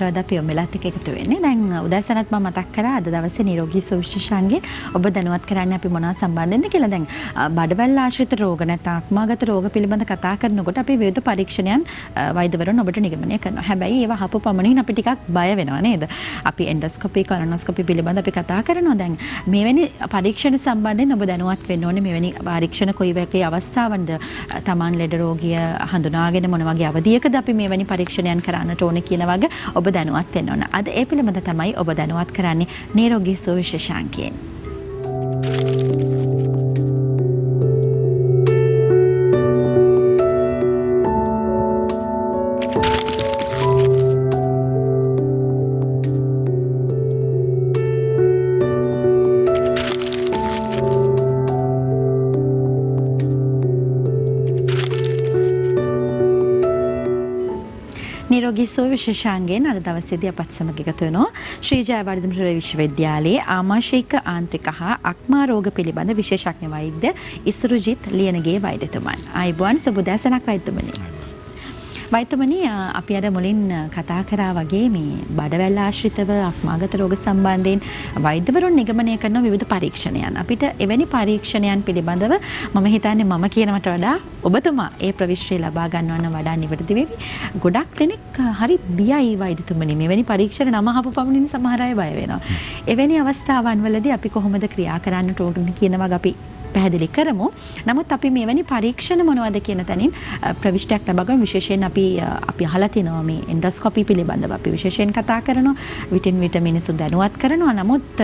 සමහරව අපි ඔමෙලත් එක්ක එකතු වෙන්නේ. දැන් උදෑසනත් මම මතක් කරා අද දවසේ නිරෝගී සුවිශේෂාංගයෙන් ඔබ දැනුවත් කරන්නේ අපි මොනවා සම්බන්ධයෙන්ද කියලා. දැන් බඩවැල් ආශ්‍රිත රෝග නැත්නම් ආත්මාගත රෝග පිළිබඳ කතා කරනකොට අපි විවිධ පරීක්ෂණයන් වෛද්‍යවරුන් ඔබට නිගමනය කරනවා. හැබැයි ඒවා හපු පමණින් අපි ටිකක් බය වෙනවා නේද? අපි එන්ඩොස්කෝපි, කොලොනොස්කෝපි පිළිබඳ අපි කතා කරනවා. දැන් මෙවැනි පරීක්ෂණ සම්බන්ධයෙන් ඔබ දැනුවත් වෙන්න ඕනේ. මෙවැනි පරීක්ෂණ කොයි වගේ අවස්ථාවන්ද තමන් ලෙඩ රෝගිය හඳුනාගෙන මොන වගේ අවධියකද අපි මෙවැනි පරීක්ෂණයන් කරන්නට ඕනේ කියන වගේ ඔබ දැනුවත් වෙන්න ඕන. අද ඒ පිළිබඳ තමයි ඔබ දැනුවත් කරන්නේ නිරෝගී සුවිශේෂාංගයෙන්. නිරෝගී සුවිශේෂාංගයෙන් අද දවසේදී අපත් සමග එකතු වෙනවා ශ්‍රී ජයවර්ධන විශ්වවිද්‍යාලයේ ආමාශයික ආන්ත්‍රික හා අක්මා රෝග පිළිබඳ විශේෂඥ වෛද්‍ය ඉසුරුජිත් ලියනගේ වෛද්‍යතුමන්. ආයුබෝවන් සුබ උදෑසනක් වෛද්‍යතුමනි. වෛද්‍යතුමනි අපි අර මුලින් කතා කරා වගේ මේ බඩවැල් ආශ්‍රිතව අක්මාගත රෝග සම්බන්ධයෙන් වෛද්‍යවරුන් නිගමනය කරන විවිධ පරීක්ෂණයන්. අපිට එවැනි පරීක්ෂණයන් පිළිබඳව මම හිතන්නේ මම කියනවට වඩා ඔබතුමා ඒ ප්‍රවිශ්‍රය ලබා ගන්නවන්න වඩා නිවැරදි වෙවි. ගොඩක් දෙනෙක් හරි බියයි වෛද්‍යතුමනි. මෙවැනි පරීක්ෂණ නම අහපු පමණින් සමහර අය බය වෙනවා. එවැනි අවස්ථාවන් වලදී අපි කොහොමද ක්‍රියා කරන්නට ඕනේ කියන වගේ අපි පැහැදිලි කරමු. නමුත් අපි මෙවැනි පරීක්ෂණ මොනවද කියන තැනින් ප්‍රවිෂ්ටයක් ලබා ගමු. විශේෂයෙන් අපි අහලා තිනවා මේ එන්ඩොස්කෝපි පිළිබඳව අපි විශේෂයෙන් කතා කරනවා. විටින් විට මිනිස්සු දැනුවත් කරනවා. නමුත්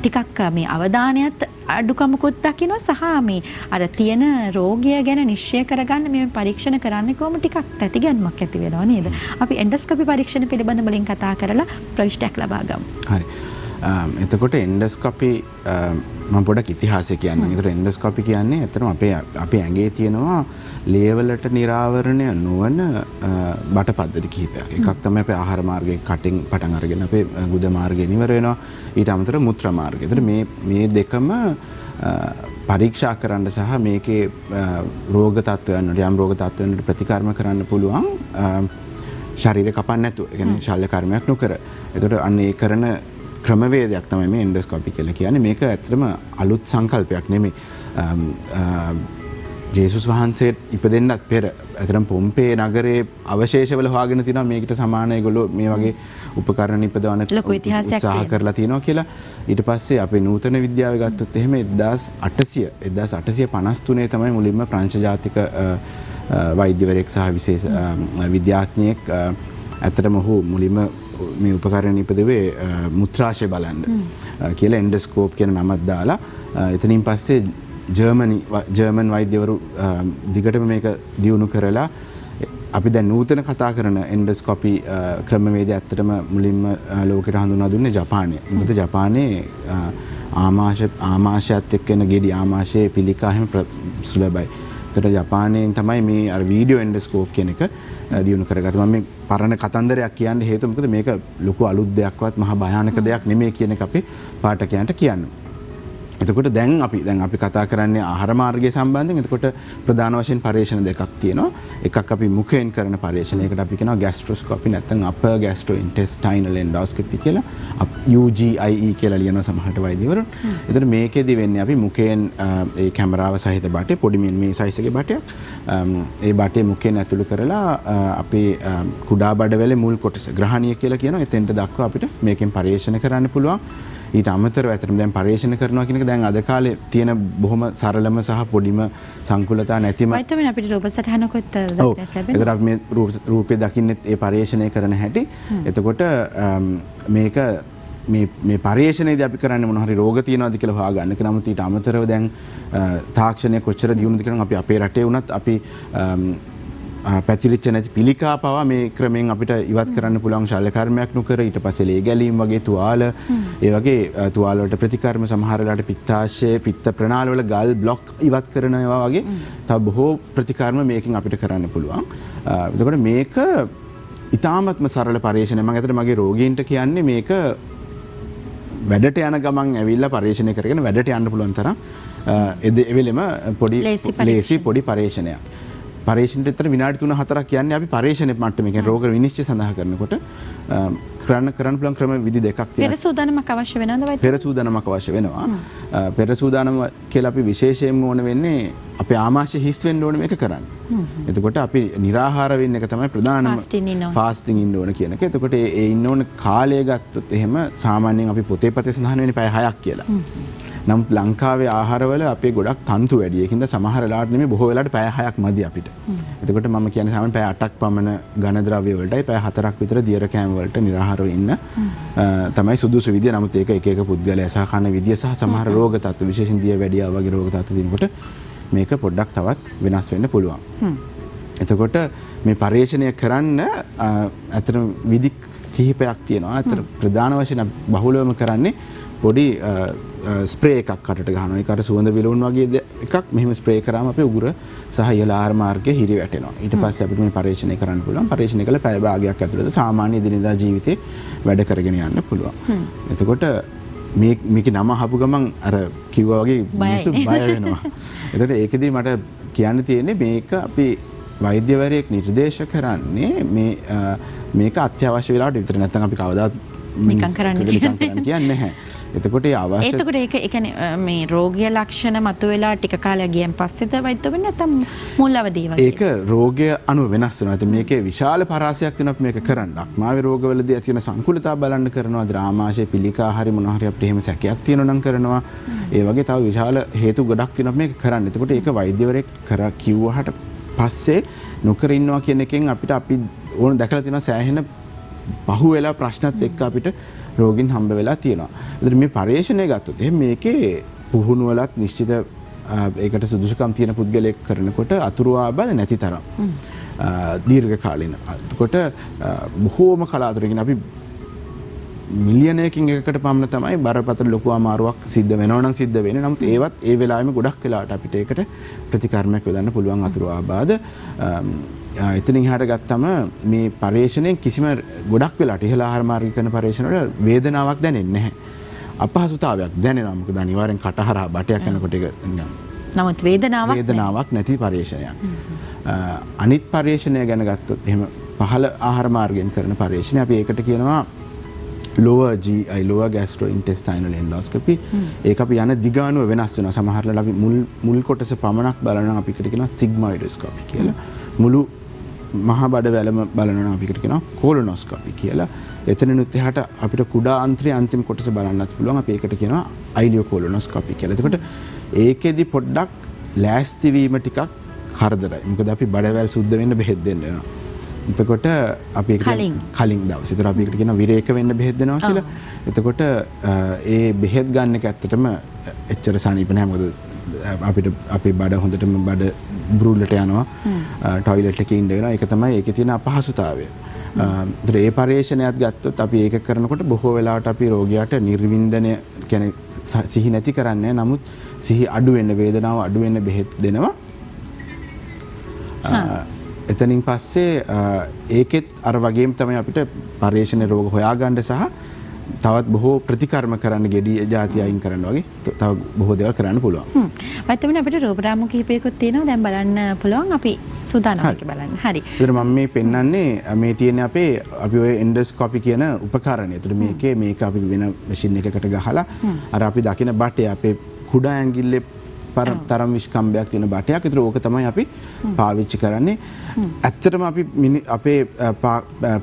ටිකක් මේ අවධානයත් අඩුකමකුත් දකිනවා සහ මේ අර තියෙන රෝගය ගැන නිශ්චය කරගන්න මේ පරීක්ෂණ කරන්නේ කොහොම ටිකක් තැතිගැන්මක් ඇති වෙනවා නේද? අපි එන්ඩොස්කෝපි පරීක්ෂණ පිළිබඳව වලින් කතා කරලා ප්‍රවිෂ්ටයක් ලබා ගමු. හරි. එතකොට එන්ඩොස්කෝපි මම පොඩක් ඉතිහාසය කියන්නම්. ඒතර එන්ඩොස්කෝපි කියන්නේ ඇත්තටම අපේ ඇඟේ තියෙනවා ලේවලට නිරාවරණය නොවන බට පද්ධති කිහිපයක්. එකක් තමයි අපේ ආහාර මාර්ගයේ කටින් පටන් අරගෙන අපේ ගුද මාර්ගය නිවර වෙනවා. ඊට අමතරව මුත්‍රා මාර්ගය. ඒතර මේ දෙකම පරීක්ෂා කරන්න සහ මේකේ රෝග තත්ත්වයන් යම් රෝග තත්ත්වයන්ට ප්‍රතිකර්ම කරන්න පුළුවන් ශරීරය කපන්න නැතුව. ඒ කියන්නේ ශල්‍ය කර්මයක් නොකර. ඒතර අන්න ඒ කරන ක්‍රමවේදයක් තමයි මේ එන්ඩොස්කෝපි කියලා කියන්නේ. මේක ඇත්තටම අලුත් සංකල්පයක් නෙමෙයි. ජේසුස් වහන්සේ ඉපදෙන්නත් පෙර ඇත්තටම පොම්පේ නගරයේ අවශේෂවල හොයාගෙන තිනවා මේකට සමාන ඒගොල්ලෝ මේ වගේ උපකරණ ඉපදවන්න උත්සාහ කරලා තිනවා කියලා. ඊට පස්සේ අපේ නූතන විද්‍යාව ගත්තොත් එහෙම 1853 තමයි මුලින්ම ප්‍රංශ ජාතික වෛද්‍යවරයෙක් සහ විශේෂ විද්‍යාඥයෙක් ඇත්තටම ඔහු මුලින්ම මේ උපකරණ ඉපදුවේ මුත්‍රාශය බලන්න කියලා එන්ඩොස්කෝප් කියන නමක් දාලා එතනින් පස්සේ ජර්මන් වෛද්‍යවරු දිගටම මේක දියුණු කරලා අපි දැන් නූතන කතා කරන එන්ඩොස්කෝපි ක්‍රමවේදය ඇත්තටම මුලින්ම ලෝකෙට හඳුන්වා දුන්නේ ජපානයේ. මොකද ජපානයේ ආමාශයත් එක්ක එන ගෙඩි ආමාශයේ පිළිකා හැම සුලභයි. ඒතර ජපානයෙන් තමයි මේ අර වීඩියෝ එන්ඩොස්කෝප් කියන එක දියුණු කරගත්තා. මම මේ පරණ කතන්දරයක් කියන්න හේතුව මොකද මේක ලොකු අලුත් දෙයක්වත් මහා භයානක දෙයක් නෙමෙයි කියන එක අපි පාඨකයන්ට කියන්න. එතකොට දැන් අපි කතා කරන්නේ ආහාර මාර්ගය සම්බන්ධයෙන්. එතකොට ප්‍රධාන වශයෙන් පරීක්ෂණ දෙකක් තියෙනවා. එකක් අපි මුඛයෙන් කරන පරීක්ෂණ. ඒකට අපි කියනවා ગેස්ට්‍රොස්කෝපි නැත්නම් upper gastrointestinal endoscopy කියලා. UGIE කියලා ලියන සමහරට වෛද්‍යවරුන්. එතකොට මේකෙදි වෙන්නේ අපි මුඛයෙන් ඒ කැමරාව සහිත බටේ පොඩි මේ සයිස් එකේ බටයක් ඒ බටේ මුඛයෙන් ඇතුළු කරලා අපේ කුඩා බඩවැලේ මුල් කොටස ග්‍රහණීය කියලා කියනවා. එතෙන්ට දක්වා අපිට මේකෙන් පරීක්ෂණ කරන්න පුළුවන්. ඊට අමතරව ඇත්තටම දැන් පරීක්ෂණ කරනවා කියන එක දැන් අද කාලේ තියෙන බොහොම සරලම සහ පොඩිම සංකුලතා නැතිම වයිටමින් අපිට රූප සටහනකොත් දක්නට ලැබෙනවා. ඒකට අපි මේ රූපේ දකින්නෙත් ඒ පරීක්ෂණය කරන හැටි. එතකොට මේක මේ පරීක්ෂණයේදී අපි කරන්නේ මොන හරි රෝග තියෙනවද කියලා හොයාගන්න. ඒක නමුත් ඊට අමතරව දැන් තාක්ෂණය කොච්චර දියුණුද කියලා අපි අපේ රටේ වුණත් අපි පැතිරිච්ච නැති පිළිකා පවා මේ ක්‍රමෙන් අපිට ඉවත් කරන්න පුළුවන් ශල්‍ය කර්මයක් නොකර ඊට පස්සේ ලේ ගැලීම් වගේ තුවාල ඒ වගේ තුවාල වලට ප්‍රතිකර්ම සමහර වෙලාවට පිත්තාශය පිත්ත ප්‍රනාල වල ගල් බ්ලොක් ඉවත් කරන ඒවා වගේ තව බොහෝ ප්‍රතිකර්ම මේකෙන් අපිට කරන්න පුළුවන්. එතකොට මේක ඊටාත්ම සරල පරීක්ෂණයක්. මම අතට මගේ රෝගීන්ට කියන්නේ මේක වැඩට යන ගමන් ඇවිල්ලා පරීක්ෂණය කරගෙන වැඩට යන්න පුළුවන් තරම් එවෙලෙම පොඩි ලේසි පොඩි පරීක්ෂණයක්. පරීක්ෂණයට විතර විනාඩි 3-4ක් කියන්නේ අපි පරීක්ෂණ මට්ටමේ කියන්නේ රෝග විනිශ්චය සඳහා කරනකොට කරන්න පුළුවන් ක්‍රම විදි දෙකක් තියෙනවා. පෙර සූදානමක් අවශ්‍ය වෙනවද වෛද්‍ය? පෙර සූදානමක් අවශ්‍ය වෙනවා. පෙර සූදානම කියලා අපි විශේෂයෙන්ම ඕන වෙන්නේ අපේ ආමාශය හිස් වෙන්න ඕන මේක කරන්න. එතකොට අපි निराහාර වෙන්න එක තමයි ප්‍රධානම ෆාස්ටිං ඉන්න ඕන කියන එක. එතකොට ඒ ඉන්න ඕන කාලය ගත්තොත් එහෙම සාමාන්‍යයෙන් අපි පොතේ සඳහන් වෙන්නේ පැය 6ක් කියලා. නමුත් ලංකාවේ ආහාරවල අපේ ගොඩක් තන්තු වැඩි. ඒකින්ද සමහර වෙලාවට නෙමෙයි බොහෝ වෙලාවට පැය 6ක් මදි අපිට. එතකොට මම කියන්නේ සාමාන්‍යයෙන් පැය 8ක් පමණ ඝන ද්‍රව්‍ය වලටයි පැය 4ක් විතර දියර කෑම වලට निराහාරව ඉන්න තමයි සුදුසු විදිය. නමුත් ඒක එක එක පුද්ගලයා සහ කන විදිය සහ සමහර රෝග තත්ත්ව විශේෂයෙන් දිය වැඩියා වගේ රෝග තත්ත්ව තියෙනකොට මේක පොඩ්ඩක් තවත් වෙනස් වෙන්න පුළුවන්. එතකොට මේ පරීක්ෂණය කරන්න අතන විදි කිහිපයක් තියෙනවා. අතන ප්‍රධාන වශයෙන් බහුලවම කරන්නේ පොඩි ස්ප්‍රේ එකක් කටට ගහනවා. ඒක අර සුවඳ විලවුන් වගේ එකක් මෙහෙම ස්ප්‍රේ කරාම අපේ උගුර සහ ඉහළ ආහාර මාර්ගයේ හිරි වැටෙනවා. ඊට පස්සේ අපිට මේ පරීක්ෂණය කරන්න පුළුවන්. පරීක්ෂණය කළ පැය භාගයක් ඇතුළත සාමාන්‍ය දිනදා ජීවිතේ වැඩ කරගෙන යන්න පුළුවන්. එතකොට මේකේ නම අහපු ගමන් අර කිව්වා වගේ මිනිස්සු බය වෙනවා. එතකොට ඒකෙදි මට කියන්න තියෙන්නේ මේක අපි වෛද්‍යවරයෙක් නිර්දේශ කරන්නේ මේක අත්‍යවශ්‍ය වෙලාවට විතර නැත්නම් අපි කවදාත් නිකන් කරන්න කියන්නේ නැහැ. එතකොට ඒ අවශ්‍ය එතකොට ඒක ඒ කියන්නේ මේ රෝගීය ලක්ෂණ මතුවලා ටික කාලයක් ගියන් පස්සේද වෛද්‍ය වෙන්නේ නැත්නම් මුල් අවදී වගේ? ඒක රෝගය අනුව වෙනස් වෙනවා. ඉතින් මේකේ විශාල පරාසයක් තියෙනවා අපි මේක කරන්න. අක්මාවේ රෝගවලදී ඇති වෙන සංකුලතා බලන්න කරනවා. ද්‍රාමාශය පිළිකා හරි මොනවා හරි අපිට එහෙම සැකයක් තියෙනවා නම් කරනවා. ඒ වගේ තව විශාල හේතු ගොඩක් තියෙනවා මේක කරන්න. එතකොට ඒක වෛද්‍යවරයෙක් කිව්වහට පස්සේ නොකර ඉන්නවා කියන එකෙන් අපිට අපි ඕන දැකලා තියෙනවා සෑහෙන පහු වෙලා ප්‍රශ්නත් එක්ක අපිට රෝගීන් හම්බ වෙලා තියෙනවා. ඒතර මේ පරීක්ෂණය ගත්තොත් එහෙනම් මේකේ පුහුණු වලත් නිශ්චිත ඒකට සුදුසුකම් තියෙන පුද්ගලයෙක් කරනකොට අතුරු ආබාධ නැති තරම් දීර්ඝ කාලින. එතකොට බොහෝම කලාතුරකින් අපි මිලියනයකින් එකකට පමණ තමයි බරපතල ලොකු අමාරුවක් සිද්ධ වෙනවා නම් සිද්ධ වෙන්නේ. නමුත් ඒවත් ඒ වෙලාවෙම ගොඩක් වෙලාවට අපිට ඒකට ප්‍රතිකර්මයක් යොදන්න පුළුවන් අතුරු ආබාධ. එතනින් එහාට ගත්තම මේ පරීක්ෂණයෙන් කිසිම ගොඩක් වෙලාවට ඉහළ ආහාර මාර්ගික කරන පරීක්ෂණ වල වේදනාවක් දැනෙන්නේ නැහැ. අපහසුතාවයක් දැනෙනවා. මොකද අනිවාර්යෙන් කටහරා බටයක් යනකොට ඒක නමුත් වේදනාවක් නැති පරීක්ෂණයක්. අනිත් පරීක්ෂණය ගැන ගත්තොත් එහෙම පහළ ආහාර මාර්ගයෙන් කරන පරීක්ෂණය අපි ඒකට කියනවා lower GI lower gastrointestinal endoscopy. ඒක අපි යන දිගානුව වෙනස් වෙනවා. සමහර වෙලාවට අපි මුල් කොටස පමණක් බලනවා අපි එකට කියනවා sigmoidoscopy කියලා. මුළු මහා බඩවැලම බලනවා අපි එකට කියනවා colonoscopy කියලා. එතනිනුත් එහාට අපිට කුඩා අන්ත්‍රයේ අන්තිම කොටස බලන්නත් පුළුවන්. අපි ඒකට කියනවා ileocolonoscopy කියලා. එතකොට ඒකෙදි පොඩ්ඩක් ලෑස්ති වීම ටිකක් කරදරයි. මොකද අපි බඩවැල් සුද්ධ වෙන්න බෙහෙත් දෙන්න වෙනවා. එතකොට අපි කලින් දවස්. ඒතර අපි එකට කියනවා විරේක වෙන්න බෙහෙත් දෙනවා කියලා. එතකොට ඒ බෙහෙත් ගන්න එක ඇත්තටම එච්චර සනීප නැහැ. මොකද අපිට අපේ බඩ හොඳටම බඩ බ්‍රූලට යනවා. ටොයිලට් එකේ ඉන්න වෙනවා. ඒක තමයි ඒකේ තියෙන අපහසුතාවය. ඒතර ඒ පරීක්ෂණයත් ගත්තොත් අපි ඒක කරනකොට බොහෝ වෙලාවට අපි රෝගියාට නිර්වින්දනය කියන්නේ සිහි නැති කරන්නේ. නමුත් සිහි අඩු වෙන්න වේදනාව අඩු වෙන්න බෙහෙත් දෙනවා. එතනින් පස්සේ ඒකෙත් අර වගේම තමයි අපිට පරීක්ෂණ රෝග හොයාගන්න සහ තවත් බොහෝ ප්‍රතිකර්ම කරන්න ගෙඩි જાති අයින් කරන්න වගේ තව බොහෝ දේවල් කරන්න පුළුවන්. වත්තමනේ අපිට රූප රාමු කිහිපයකුත් තියෙනවා. දැන් බලන්න පුළුවන් අපි සූදානම්ක බලන්න. හරි. ඒතර මම මේ පෙන්වන්නේ මේ තියෙන අපේ අපි ඔය එන්ඩෝස්කෝපි කියන උපකරණය. ඒතර මේක අපි වෙන මැෂින් එකකට ගහලා අර අපි දකින බටේ අපේ කුඩා ඇඟිල්ලේ තරම් විශ්කම්බයක් තියෙන බටයක්. ඒතර ඕක තමයි අපි පාවිච්චි කරන්නේ. ඇත්තටම අපි අපේ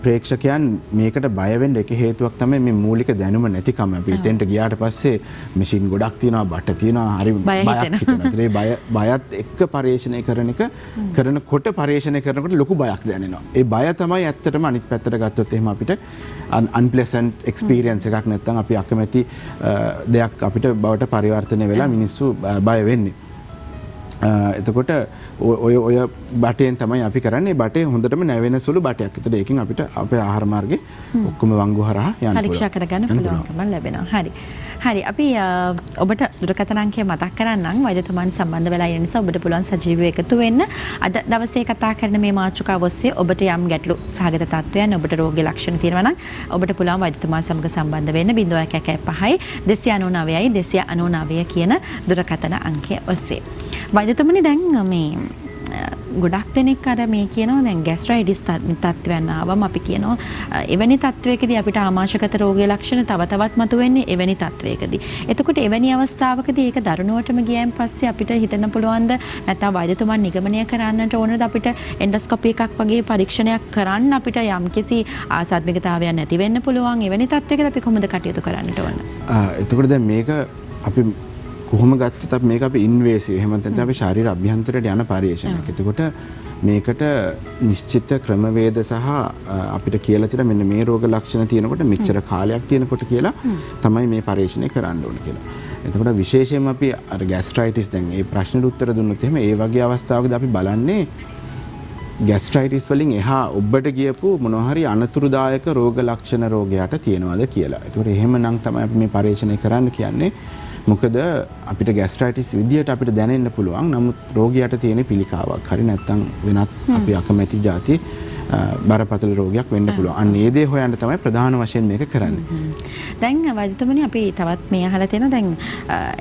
ප්‍රේක්ෂකයන් මේකට බය වෙන්න එක හේතුවක් තමයි මේ මූලික දැනුම නැතිකම. අපි එතෙන්ට ගියාට පස්සේ මැෂින් ගොඩක් තියෙනවා, බට තියෙනවා, හරි බයක් හිතෙනවා. ඒතර ඒ බයත් එක්ක පරීක්ෂණය කරනකොට පරීක්ෂණය කරනකොට ලොකු බයක් දැනෙනවා. ඒ බය තමයි ඇත්තටම අනිත් පැත්තට ගත්තොත් එහෙම අපිට unpleasant experience එකක් නැත්නම් අපි අකමැති දෙයක් අපිට බවට පරිවර්තනය වෙලා මිනිස්සු බය වෙන්නේ. එතකොට ඔය බටෙන් තමයි අපි කරන්නේ. බටේ හොඳටම නැවෙන සුළු බටයක්. ඒතකොට ඒකෙන් අපිට අපේ ආහාර මාර්ගේ ඔක්කොම වංගු හරහා යන්න පුළුවන්. පරීක්ෂා කරගන්න පුළුවන්කම ලැබෙනවා. හරි. හරි. අපි ඔබට දුරකථන අංකය මතක් කරන්නම්. වෛද්‍යතුමන් සම්බන්ධ වෙලා ඉන්න නිසා ඔබට පුළුවන් සජීවීව එකතු වෙන්න. අද දවසේ කතා කරන මේ මාතෘකාව ඔස්සේ ඔබට යම් ගැටලු සහගත තත්ත්වයන් ඔබට රෝගී ලක්ෂණ තියෙනවා නම් ඔබට පුළුවන් වෛද්‍යතුමන් සමග සම්බන්ධ වෙන්න 0115 299යි 299 කියන දුරකථන අංකය ඔස්සේ. වෛද්‍යතුමනි දැන් මේ ගොඩක් දෙනෙක් අර මේ කියනවා දැන් ગેස්ට්‍රයිටිස් තත්ත්වයන් ආවම අපි කියනවා එවැනි තත්ත්වයකදී අපිට ආමාශයගත රෝගයේ ලක්ෂණ තව තවත් මතුවෙන්නේ එවැනි තත්ත්වයකදී. එතකොට එවැනි අවස්ථාවකදී ඒක දරුණුවටම ගියන් පස්සේ අපිට හිතන්න පුළුවන්ද නැත්නම් වෛද්‍යතුමන් නිගමනය කරන්නට ඕනද අපිට එන්ඩොස්කෝපි එකක් වගේ පරීක්ෂණයක් කරන්න අපිට යම්කිසි ආසාත්මිකතාවයක් නැති වෙන්න පුළුවන් එවැනි තත්ත්වයකදී අපි කොහොමද කටයුතු කරන්නට ඕන? එතකොට දැන් මේක අපි කොහොම ගත්තත් අපි මේක අපි ඉන්වේසිව් එහෙම නැත්නම් අපි ශරීර අභ්‍යන්තරයට යන පරිශ්‍රණයක්. එතකොට මේකට නිශ්චිත ක්‍රමවේද සහ අපිට කියලා තියෙන මෙන්න මේ රෝග ලක්ෂණ තියෙනකොට මෙච්චර කාලයක් තියෙනකොට කියලා තමයි මේ පරීක්ෂණය කරන්න ඕන කියලා. එතකොට විශේෂයෙන්ම අපි අර ગેස්ට්‍රයිටිස් දැන් මේ ප්‍රශ්නෙට උත්තර දුන්නොත් එහෙම ඒ වගේ අවස්ථාවකදී අපි බලන්නේ ગેස්ට්‍රයිටිස් වලින් එහා ඔබට ගියපු මොනවා හරි අනතුරුදායක රෝග ලක්ෂණ රෝගයට තියෙනවද කියලා. ඒතකොට එහෙමනම් තමයි අපි මේ පරීක්ෂණය කරන්න කියන්නේ. මොකද අපිට ગેස්ට්‍රයිටිස් විදියට අපිට දැනෙන්න පුළුවන්. නමුත් රෝගියාට තියෙන පිළිකාවක් හරි නැත්නම් වෙනත් අපි අකමැති જાති බරපතල රෝගයක් වෙන්න පුළුවන්. අන්න ඒ දේ හොයන්න තමයි ප්‍රධාන වශයෙන් මේක කරන්නේ. දැන් වෛද්‍යතුමනි අපි තවත් මේ අහලා තියෙනවා දැන්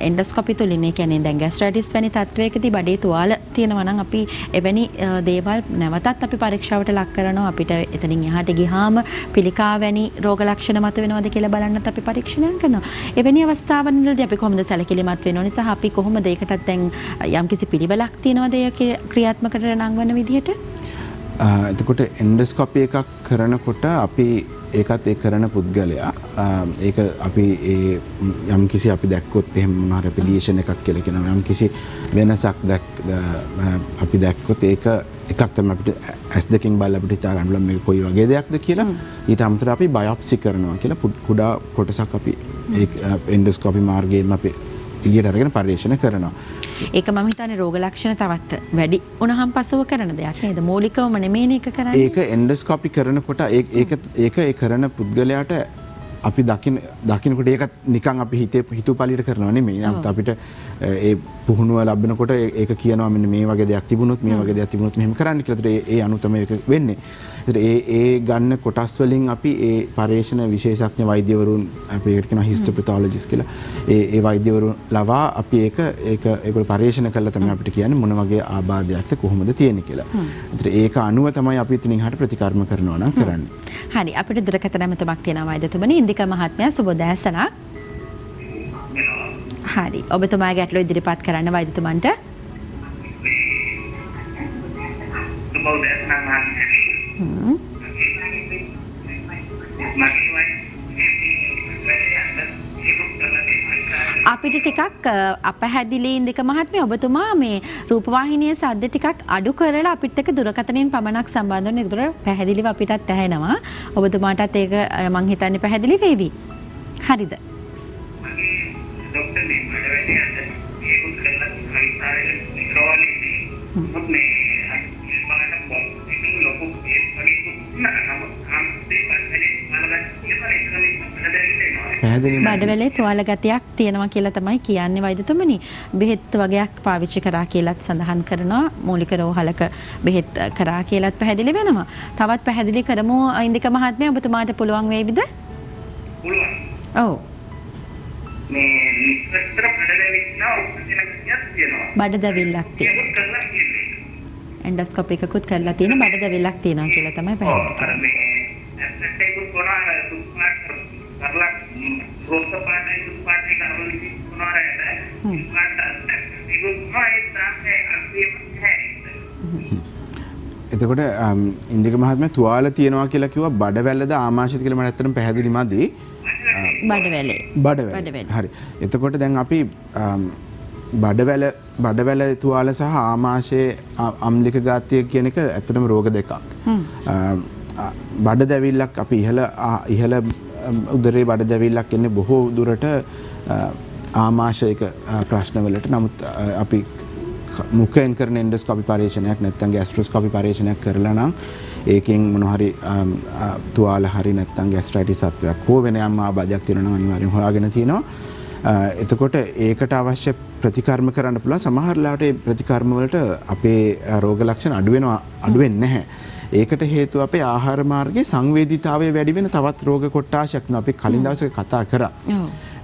එන්ඩොස්කෝපි තුලින් ඒ කියන්නේ දැන් ગેස්ට්‍රයිටිස් වැනි තත්වයකදී බඩේ තුවාල තියෙනවා නම් අපි එවැනි දේවල් නැවතත් අපි පරීක්ෂාවට ලක් කරනවා. අපිට එතනින් එහාට ගියාම පිළිකා වැනි රෝග ලක්ෂණ මතුවෙනවද කියලා බලන්නත් අපි පරීක්ෂණයක් කරනවා. එවැනි අවස්ථාවන්වලදී අපි කොහොමද සැලකිලිමත් වෙන්න ඕනේ සහ අපි කොහොමද ඒකටත් දැන් යම්කිසි පිළිවෙලක් තියෙනවද ඒ ක්‍රියාත්මකට නංවන විදිහට? එතකොට එන්ඩොස්කෝපි එකක් කරනකොට අපි ඒකත් ඒ කරන පුද්ගලයා ඒක අපි ඒ යම්කිසි අපි දැක්කොත් එහෙම මොනවා හරි ලීෂන් එකක් කියලා කියනවා යම්කිසි වෙනසක් අපි දැක්කොත් ඒක එකක් තමයි අපිට S2කින් බලලා අපිට හිතා ගන්න පුළුවන් මේක කොයි වගේ දෙයක්ද කියලා. ඊට අමතරව අපි බයොප්සි කරනවා කියලා කුඩා කොටසක් අපි ඒ එන්ඩොස්කෝපි මාර්ගයෙන් අපි එළියට අරගෙන පරීක්ෂණ කරනවා. ඒක මම හිතන්නේ රෝග ලක්ෂණ තවත් වැඩි වුණාම පසුව කරන දෙයක් නේද? මූලිකවම නෙමෙයි ඒක කරන්නේ. ඒක එන්ඩොස්කෝපි කරනකොට ඒක ඒ කරන පුද්ගලයාට අපි දකින්නකොට ඒකත් නිකන් අපි හිතුවපලියට කරනව නෙමෙයි. නමුත් අපිට ඒ පුහුණුව ලැබෙනකොට ඒක කියනවා මෙන්න මේ වගේ දෙයක් තිබුණොත් මේ වගේ දෙයක් තිබුණොත් මෙහෙම කරන්න කියලා. ඒ අනුව තමයි ඒක වෙන්නේ. ඒ ගන්න කොටස් වලින් අපි ඒ පරීක්ෂණ විශේෂඥ වෛද්‍යවරුන් අපි ඒකට කියනවා හිස්ටෝපැතොලොජිස්ට් කියලා. ඒ වෛද්‍යවරුන් ලවා අපි ඒගොල්ලෝ පරීක්ෂණ කළා තමයි අපිට කියන්නේ මොන වගේ ආබාධයක්ද කොහොමද තියෙන්නේ කියලා. ඒක අනුව තමයි අපි ඉතින් එහාට ප්‍රතිකර්ම කරනවා නම් කරන්නේ. හරි අපිට දුරකථන නැමතුමක් තියෙනවා වෛද්‍යතුමනි ඉන්දික මහත්මයා සුබ දැසනක්. හරි ඔබතුමාගේ ගැටලුව ඉදිරිපත් කරන්න වෛද්‍යතුමන්ට. අපිට ටිකක් අපහැදිලි ඉන්දික මහත්මිය ඔබතුමා මේ රූපවාහිනියේ සද්ද ටිකක් අඩු කරලා අපිට එක දුරකථනයෙන් පමණක් සම්බන්ධ වෙන. ඒතර පැහැදිලිව අපිටත් ඇහෙනවා. ඔබතුමාටත් ඒක මං හිතන්නේ පැහැදිලි වේවි. හරිද? බඩවැලේ තුවාල ගතියක් තියෙනවා කියලා තමයි කියන්නේ වෛද්‍යතුමනි. බෙහෙත් වගේක් පාවිච්චි කරා කියලාත් සඳහන් කරනවා. මූලික රෝහලක බෙහෙත් කරා කියලාත් පැහැදිලි වෙනවා. තවත් පැහැදිලි කරමු ඉන්දික මහත්මයා ඔබතුමාට පුළුවන් වේවිද? පුළුවන්. ඔව්. මේ විස්තර බඩවැලේ තියෙනවා. බඩදවිල්ලක් තියෙනවා. එන්ඩොස්කෝපි එකකුත් කරලා තියෙන බඩදවිල්ලක් තියෙනවා කියලා තමයි පැහැදිලි කරන්නේ. එතකොට ඉන්දික මහත්මයා තුවාල තියනවා කියලා කිව්වා බඩවැල්ලද ආමාශයද කියලා මට ඇත්තටම පැහැදිලි මදි. බඩවැල. හරි. එතකොට දැන් අපි බඩවැල තුවාල සහ ආමාශයේ අම්ලික ගාත්‍ය කියන එක ඇත්තටම රෝග දෙකක්. බඩ දැවිල්ලක් අපි ඉහළ උදරේ බඩ දැවිල්ලක් එන්නේ බොහෝ දුරට ආමාශයක ප්‍රශ්නවලට. නමුත් අපි මුඛයෙන් කරන එන්ඩොස්කෝපි පරීක්ෂණයක් නැත්නම් ગેස්ට්‍රොස්කෝපි පරීක්ෂණයක් කරලා නම් ඒකෙන් මොන හරි තුවාල හරි නැත්නම් ગેස්ට්‍රයිටිස් සත්වයක් හෝ වෙන යම් ආබාධයක් තියෙනවා නම් අනිවාර්යෙන් හොයාගෙන තියෙනවා. එතකොට ඒකට අවශ්‍ය ප්‍රතිකර්ම කරන්න පුළුවන්. සමහර ලාට ඒ ප්‍රතිකර්ම වලට අපේ රෝග ලක්ෂණ අඩු වෙන්නේ නැහැ. ඒකට හේතුව අපේ ආහාර මාර්ගයේ සංවේදීතාවය වැඩි වෙන තවත් රෝග කොටාශයක් න අපි කලින් දවසක කතා කරා.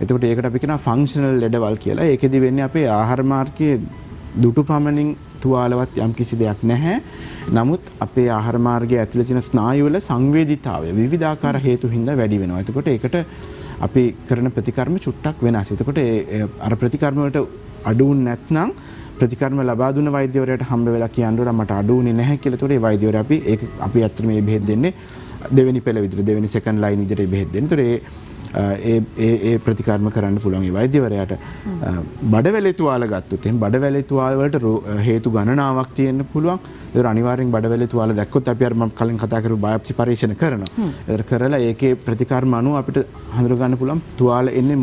එතකොට ඒකට අපි කියනවා ෆන්ක්ෂනල් ලෙඩවල් කියලා. ඒකෙදි වෙන්නේ අපේ ආහාර මාර්ගයේ දුටු පමණින් තුවාලවත් යම් කිසි දෙයක් නැහැ. නමුත් අපේ ආහාර මාර්ගයේ ඇතුළේ තියෙන ස්නායු වල සංවේදීතාවය විවිධාකාර හේතු හින්දා වැඩි වෙනවා. එතකොට ඒකට අපි කරන ප්‍රතිකර්ම චුට්ටක් වෙනස්. එතකොට අර ප්‍රතිකර්ම වලට අඩු නැත්නම් ප්‍රතිකර්ම ලබා දුන්න වෛද්‍යවරයාට හම්බ වෙලා කියනවා මට අඩු වුණේ නැහැ කියලා. ඒතකොට ඒ වෛද්‍යවරයා අපි ඇත්තට මේ බෙහෙත් දෙන්නේ දෙවෙනි පෙළ විදිහට දෙවෙනි සෙකන්ඩ් ලයින් විදිහට බෙහෙත් දෙන්නේ. ඒතකොට ඒ ප්‍රතිකර්ම කරන්න පුළුවන් ඒ වෛද්‍යවරයාට. බඩවැලේ තුවාල ගත්තොත් එහෙනම් බඩවැලේ තුවාල වලට හේතු ගණනාවක් තියෙන්න පුළුවන්. ඒතර අනිවාර්යෙන් බඩවැලේ තුවාල දැක්කොත් අපි අර මම කලින් කතා කරපු බයොප්සි පරීක්ෂණ කරනවා. ඒතර කරලා ඒකේ ප්‍රතිකර්ම අනුව අපිට හඳුනා ගන්න පුළුවන් තුවාල එන්නේ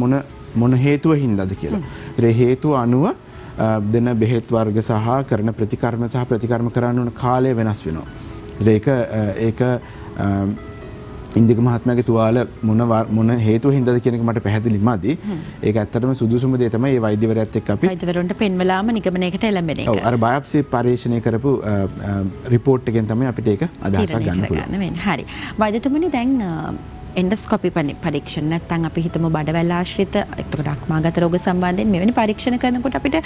මොන හේතුව හින්දාද කියලා. ඒතර ඒ හේතුව අනුව දෙන බෙහෙත් වර්ග සහ කරන ප්‍රතිකර්ම සහ ප්‍රතිකර්ම කරන්න ඕන කාලය වෙනස් වෙනවා. ඒක ඉන්දික මහත්මයාගේ තුවාල මොන හේතුව හින්දාද කියන එක මට පැහැදිලි මදි. ඒක ඇත්තටම සුදුසුම දේ තමයි මේ වෛද්‍යවරයාත් එක්ක අපි වෛද්‍යවරුන්ට පෙන්වලාම නිගමනයකට එළඹෙන එක. ඔව් අර බයොප්සි පරීක්ෂණය කරපු රිපෝට් එකෙන් තමයි අපිට ඒක අදහසක් ගන්න පුළුවන්. හරි. වෛද්‍යතුමනි දැන් එන්ඩොස්කෝපි පරීක්ෂණ නැත්නම් අපි හිතමු බඩවැල් ආශ්‍රිත එතකොට අක්මාගත රෝග සම්බන්ධයෙන් මෙවැනි පරීක්ෂණ කරනකොට අපිට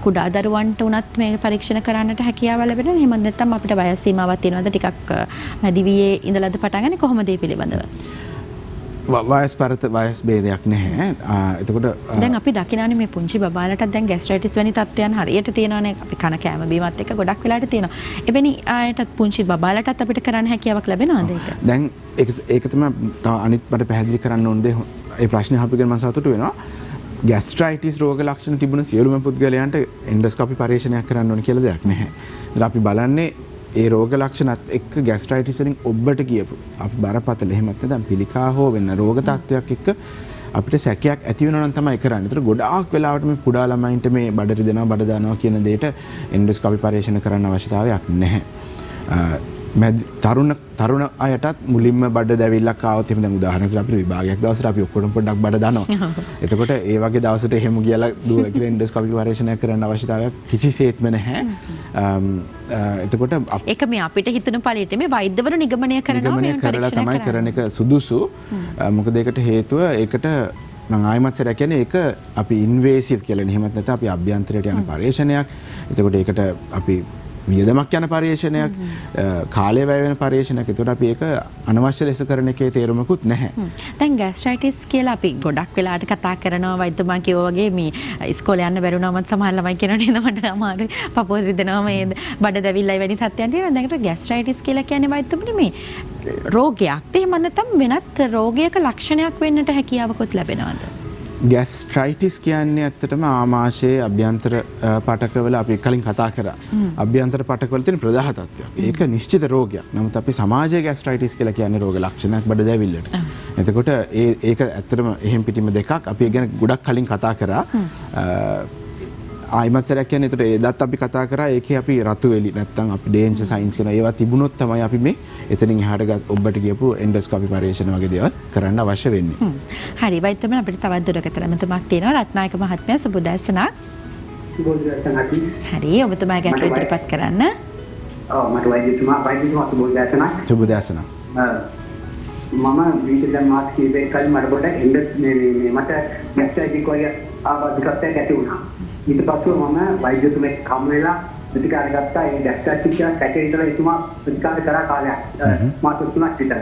කුඩා දරුවන්ට උනත් මේ පරීක්ෂණ කරන්නට හැකියාව ලැබෙනවා. එහෙම නැත්නම් අපිට වයස් සීමාවක් තියෙනවද? ටිකක් මැදිවියේ ඉඳලාද පටන් ගන්නේ කොහොමද මේ පිළිබඳව? වයස් භේදයක් නැහැ. එතකොට දැන් අපි දකිනානේ මේ පුංචි බබාලට දැන් ગેස්ට්‍රයිටිස් වැනි තත්ත්වයන් හරියට තියෙනවානේ. අපි කන කෑම බීමත් එක්ක ගොඩක් වෙලාට තියෙනවා. එවැනි ආයතත් පුංචි බබාලටත් අපිට කරන්න හැකියාවක් ලැබෙනවද ඒක? දැන් ඒක තමයි අනිත් මට පැහැදිලි කරන්න ඕන දේ. ඒ ප්‍රශ්නේ අහපු ගමන් මම සතුටු වෙනවා. ગેස්ට්‍රයිටිස් රෝග ලක්ෂණ තිබුණ සියලුම පුද්ගලයන්ට එන්ඩොස්කෝපි පරීක්ෂණයක් කරන්න ඕන කියලා දෙයක් නැහැ. ඒත් අපි බලන්නේ ඒ රෝග ලක්ෂණත් එක්ක ગેස්ට්‍රයිටිස් වලින් ඔබට කියපු අපි බරපතල එහෙමත් නැත්නම් පිළිකා හෝ වෙන රෝග තත්ත්වයක් එක්ක අපිට සැකයක් ඇති වෙනවා නම් තමයි කරන්නේ. ඒතර ගොඩාක් වෙලාවට මේ කුඩා ළමයින්ට මේ බඩ රිදෙනවා බඩ දානවා කියන දෙයට එන්ඩොස්කෝපි පරීක්ෂණ කරන්න අවශ්‍යතාවයක් නැහැ. තරුණ අයටත් මුලින්ම බඩ දැවිල්ලක් ආවොත් එහෙම දැන් උදාහරණයක් අපිට විභාගයක් දවසට අපි ඔක්කොටම පොඩ්ඩක් බඩ දානවා. එතකොට ඒ වගේ දවසට එහෙම ගියලා දුවලා කියලා එන්ඩොස්කෝපි පරීක්ෂණයක් කරන්න අවශ්‍යතාවයක් කිසිසේත්ම නැහැ. එතකොට ඒක මේ අපිට හිතන ඵලයට මේ වෛද්‍යවරු නිගමනය කරනවා මේ කරලා තමයි කරන එක සුදුසු. මොකද ඒකට හේතුව ඒකට මම ආයිමත් සරයක් කියන්නේ ඒක අපි ඉන්වේසිව් කියලා නේ. එහෙමත් නැත්නම් අපි අභ්‍යන්තරයට යන පරීක්ෂණයක්. එතකොට ඒකට අපි වියදමක් යන පරීක්ෂණයක්, කාලය වැය වෙන පරීක්ෂණයක්. ඒතකොට අපි ඒක අනවශ්‍ය ලෙස කරන එකේ තේරුමකුත් නැහැ. දැන් ગેස්ට්‍රයිටිස් කියලා අපි ගොඩක් වෙලාවට කතා කරනවා වෛද්‍යතුමා කිව්වා වගේ මේ ඉස්කෝලේ යන්න බැරුණාම සමහර ළමයි කියනවා නේද මට අමාරුයි පපුව රිදෙනවා මේ බඩ දැවිල්ලයි වැනි තත්ත්වයන් තියෙනවා. දැන් ඒකට ગેස්ට්‍රයිටිස් කියලා කියන්නේ වෛද්‍යතුමනි මේ රෝගයක්ද එහෙම නැත්නම් වෙනත් රෝගයක ලක්ෂණයක් වෙන්නට හැකියාවකුත් ලැබෙනවද? ગેස්ට්‍රයිටිස් කියන්නේ ඇත්තටම ආමාශයේ අභ්‍යන්තර පටකවල අපි කලින් කතා කරා. අභ්‍යන්තර පටකවල තියෙන ප්‍රදාහ තත්ත්වයක්. ඒක නිශ්චිත රෝගයක්. නමුත් අපි සමාජයේ ગેස්ට්‍රයිටිස් කියලා කියන්නේ රෝග ලක්ෂණයක් බඩ දැවිල්ලට. එතකොට ඒක ඇත්තටම එහෙම් පිටිම දෙකක්. අපි ඒ ගැන ගොඩක් කලින් කතා කරා. ආයිමත් සරයක් කියන්නේ ඒතර ඒදත් අපි කතා කරා. ඒකේ අපි රතු එලි නැත්තම් අපි ඩේන්ජර් සයින්ස් කියන ඒවා තිබුණොත් තමයි අපි මේ එතනින් එහාට ඔබට කියපු එන්ඩොස්කෝපි පරීක්ෂණ වගේ දේවල් කරන්න අවශ්‍ය වෙන්නේ. හරි වෛද්‍යතුමනි අපිට තවත් දුරකථන තුමක් තියෙනවා. රත්නායක මහත්මයා සුබෝදෑසනක්. සුබෝදෑසනක්. හරි ඔබතුමා ගැටළු ඉදිරිපත් කරන්න. ඔව් මට වෛද්‍යතුමා සුබෝදෑසනක්. සුබෝදෑසනක්. මම විශේෂයෙන් මාත් කීපයක් කලින් මට පොඩ්ඩක් මට ගැස්ට්‍රයිටිස් වගේ ආබාධකත්වයක් ඇති වුණා. ඊට පස්සේ මම වෛද්‍යතුමෙක් කම් වෙලා ප්‍රතිකාර ගත්තා. ඒ ගැස්ට්‍රයිටිස් පැකේ ඉඳලා එතුමා ප්‍රතිකාර කරා කාලයක්. මාස 3ක් විතර.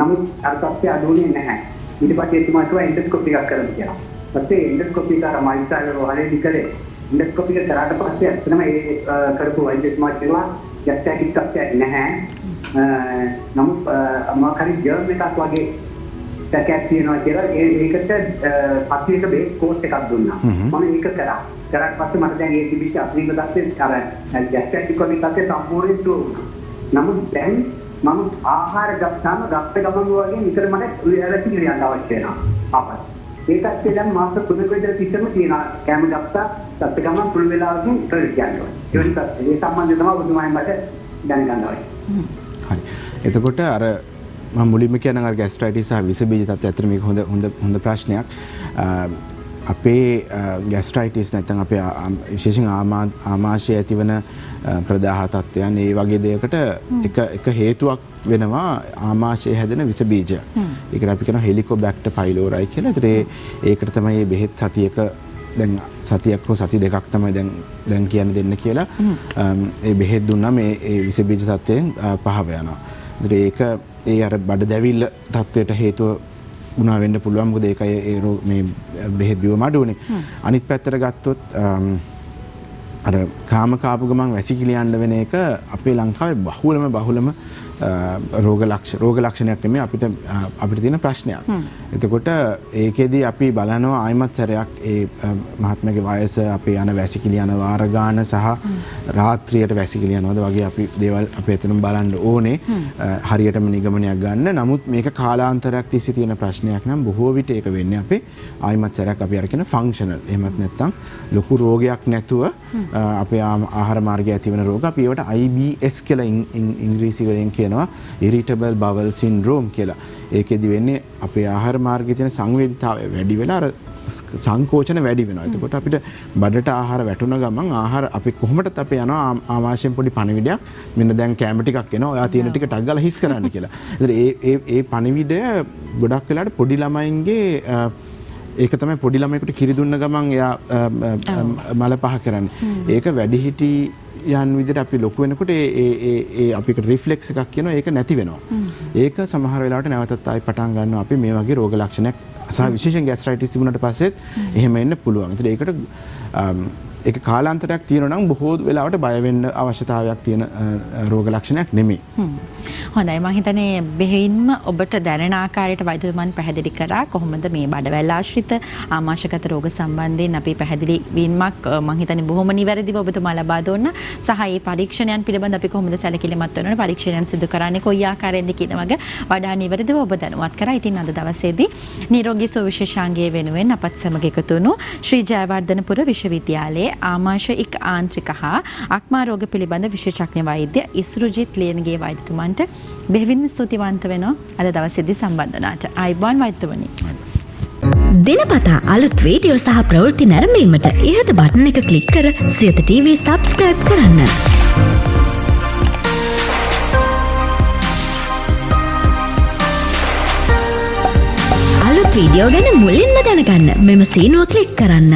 නමුත් අර තත්ත්වය අඩුුනේ නැහැ. ඊට පස්සේ එතුමා කිව්වා එන්ඩොස්කෝපි එකක් කරන්න කියලා. පස්සේ එන්ඩොස්කෝපි එක මයිස්ටර් රෝහලේදී කරේ. එන්ඩොස්කෝපි එක කරාට පස්සේ ඇත්තටම ඒ කරපු වෛද්‍යතුමා කිව්වා ගැස්ට්‍රයිටිස් තත්ත්වයක් නැහැ. නමුත් මම හරි ජර්ම් එකක් වගේ සැකයක් තියෙනවා කියලා ඒකට පස්සේ බේස් කෝස් එකක් දුන්නා. මම ඒක කරා. කරාට පස්සේ මට දැන් ඒ තිබිච්ච අප්‍රීක තත්ත්වයේ අර ගැස්ට්‍රයිටිස් වගේ තත්ත්වය සම්පූර්ණයෙන් දුර වුණා. නමුත් දැන් මම ආහාර ගත්තාම ගත්ත ගමන් වගේ නිතර මට රැටි කියන්න අවශ්‍ය වෙනවා. අපත් ඒකත් දැන් මාස 3ක විතර තිස්සම තියෙනවා. කැම ගත්තා ගත්ත ගමන් පුළු වෙලාවකින් ටොයිලට් යන්න ඕනේ. ඒ සම්බන්ධව තමයි ඔබතුමායි මට දැනගන්න ඕනේ. හරි. එතකොට අර මම මුලින්ම කියන අර ગેස්ට්‍රයිටිස් සහ විස බීජ තත්ත්වය අතර මේක හොඳ ප්‍රශ්නයක්. අපේ ગેස්ට්‍රයිටිස් නැත්නම් අපේ විශේෂයෙන් ආමාශයේ ඇතිවන ප්‍රදාහ තත්ත්වයන් ඒ වගේ දෙයකට එක හේතුවක් වෙනවා ආමාශයේ හැදෙන විස බීජ. ඒකට අපි කියනවා හෙලිකෝබැක්ටර් පයිලෝරයි කියලා. ඒකට තමයි මේ බෙහෙත් සතියක දැන් සතියක් හෝ සති දෙකක් තමයි දැන් කියන්න දෙන්න කියලා ඒ බෙහෙත් දුන්නා මේ ඒ විස බීජ තත්ත්වයෙන් පහව යනවා. ඒක ඒ අර බඩ දැවිල්ල තත්ත්වයට හේතුව වුණා වෙන්න පුළුවන්. මොකද ඒකයි ඒ මේ බෙහෙත් බිව්වම අඩු වුණේ. අනිත් පැත්තට ගත්තොත් අර කාම කාපු ගමන් වැසිකිලි යන්න වෙන එක අපේ ලංකාවේ බහුලම රෝග ලක්ෂණයක් නෙමෙයි අපිට තියෙන ප්‍රශ්නයක්. එතකොට ඒකෙදි අපි බලනවා ආයිමත් සැරයක් ඒ මහත්මයාගේ වයස, අපේ යන වැසිකිලි යන වාර ගාන සහ රාත්‍රියට වැසිකිලි යනවද වගේ අපි දේවල් අපි එතනම බලන්න ඕනේ. හරියටම නිගමනයක් ගන්න. නමුත් මේක කාලාන්තරයක් තිස්සේ තියෙන ප්‍රශ්නයක් නම් බොහෝ විට ඒක වෙන්නේ අපේ ආයිමත් සැරයක් අපි අර කියන ෆන්ක්ෂනල්. එහෙමත් නැත්නම් ලොකු රෝගයක් නැතුව අපේ ආහාර මාර්ගය ඇති වෙන රෝග අපි ඒවට IBS කියලා ඉංග්‍රීසි වලින් කියනවා, irritable bowel syndrome කියලා. ඒකෙදි වෙන්නේ අපේ ආහාර මාර්ගයේ තියෙන සංවේදීතාවය වැඩි වෙලා අර සංකෝචන වැඩි වෙනවා. එතකොට අපිට බඩට ආහාර වැටුණ ගමන් ආහාර අපි කොහොමදත් අපේ යනවා ආමාශයෙන් පොඩි පණිවිඩයක්, මෙන්න දැන් කැම ටිකක් එනවා, ඔයා තියෙන ටික ටක් ගාලා හිස් කරන්න කියලා. ඒතර ඒ පණිවිඩය ගොඩක් වෙලාවට පොඩි ළමයින්ගේ ඒක තමයි පොඩි ළමයෙකුට කිරි දුන්න ගමන් එයා මල පහ කරන්නේ. ඒක වැඩිහිටි යන විදිහට අපි ලොකු වෙනකොට ඒ අපිට රිෆ්ලෙක්ස් එකක් කියනවා, ඒක නැති වෙනවා. ඒක සමහර වෙලාවට නැවතත් ආයි පටන් ගන්නවා අපි මේ වගේ රෝග ලක්ෂණයක් සහ විශේෂයෙන් ગેස්ට්‍රයිටිස් තිබුණාට පස්සෙත් එහෙම එන්න පුළුවන්. ඒතර ඒකට ඒක කාලාන්තරයක් තියෙනවා නම් බොහෝ වෙලාවට බය වෙන්න අවශ්‍යතාවයක් තියෙන රෝග ලක්ෂණයක් නෙමෙයි. හොඳයි, මම හිතන්නේ බෙහෙවින්ම ඔබට දැනෙන ආකාරයට වෛද්‍යතුමන් පැහැදිලි කරා කොහොමද මේ බඩවැල් ආශ්‍රිත ආමාශයගත රෝග සම්බන්ධයෙන් අපි පැහැදිලි වීමක් මම හිතන්නේ බොහොම නිවැරදිව ඔබතුමා ලබා දුන්න. සහ මේ පරීක්ෂණයන් පිළිබඳ අපි කොහොමද සැලකිලිමත් වෙනවද, පරීක්ෂණයන් සිදු කරන්නේ කොයි ආකාරයෙන්ද කියන වගේ වඩා නිවැරදිව ඔබ දැනුවත් කරා. ඉතින් අද දවසේදී නිරෝගී සුවිශේෂාංගයේ වෙනුවෙන් අපත් සමග එකතු වුණු ශ්‍රී ජයවර්ධනපුර විශ්වවිද්‍යාලයේ ආමාශයික ආන්ත්‍රික හා අක්මා රෝග පිළිබඳ විශේෂඥ වෛද්‍ය ඉස්රුජිත් ලියනගේ වෛද්‍යතුමන්ට බෙහෙවින්ම ස්තුතිවන්ත වෙනවා අද දවසේදී සම්බන්ධ වුණාට. ආයුබෝවන් වෛද්‍යතුමනි. දිනපතා අලුත් වීඩියෝ සහ ප්‍රවෘත්ති නැරඹීමට ඉහත බටන් එක ක්ලික් කර සියත TV subscribe කරන්න. අලුත් වීඩියෝ ගැන මුලින්ම දැනගන්න මෙම සීනුව ක්ලික් කරන්න.